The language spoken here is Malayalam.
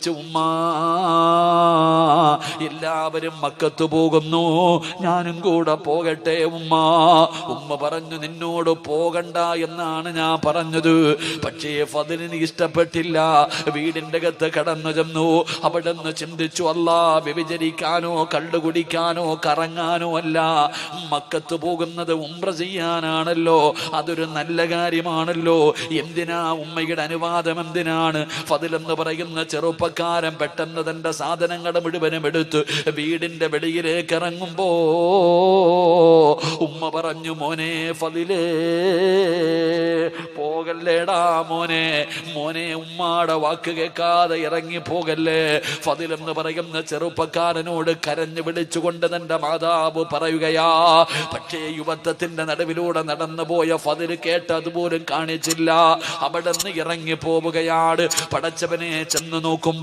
ഉമ്മ എല്ലാവരും മക്കത്ത് പോകുന്നു, ഞാനും കൂടെ പോകട്ടെ ഉമ്മ. ഉമ്മ പറഞ്ഞു, നിന്നോട് പോകണ്ട എന്നാണ് ഞാൻ പറഞ്ഞത്. പക്ഷേ ഫദ്ലിന് ഇഷ്ടപ്പെട്ടില്ല. വീടിന്റെ അകത്ത് കടന്നു ചെന്നു. അവിടെ നിന്ന് ചിന്തിച്ചു, അല്ലാ, വ്യഭിചരിക്കാനോ കള്ളു കുടിക്കാനോ കറങ്ങാനോ അല്ല, മക്കത്ത് പോകുന്നത് ഉംറ ചെയ്യാനാണല്ലോ, അതൊരു നല്ല കാര്യമാണല്ലോ. എന്തിനാ ഉമ്മയുടെ അനുവാദം എന്തിനാണ്? ഫദ്ൽ എന്ന് പറയുന്ന ചെറുപ്പക്കാരൻ പെട്ടെന്ന് തന്റെ സാധനങ്ങൾ മുഴുവനും എടുത്ത് വീടിന്റെ വെളിയിലേക്ക് ഇറങ്ങുമ്പോ ഉമ്മ പറഞ്ഞു, മോനെ ഫദ്ലേ, പോകല്ലേടാ മോനെ, മോനെ ഉമ്മാടെ വാക്ക് കേൾക്കാതെ ഇറങ്ങി പോകല്ലേ. ഫദ്ൽ എന്ന് പറയുന്ന ചെറുപ്പക്കാരനോട് കരഞ്ഞു വിളിച്ചുകൊണ്ട് തന്റെ മാതാവ് പറയുകയാ. പക്ഷേ യുവത്വത്തിന്റെ നടുവിലൂടെ നടന്നു പോയ ഫദ്ൽ കേട്ടതുപോലും കാണിച്ചില്ല. അവിടെ നിന്ന് ഇറങ്ങി പോവുകയാണ്. പടച്ചവനെ ചെന്ന് നോക്കുമ്പോൾ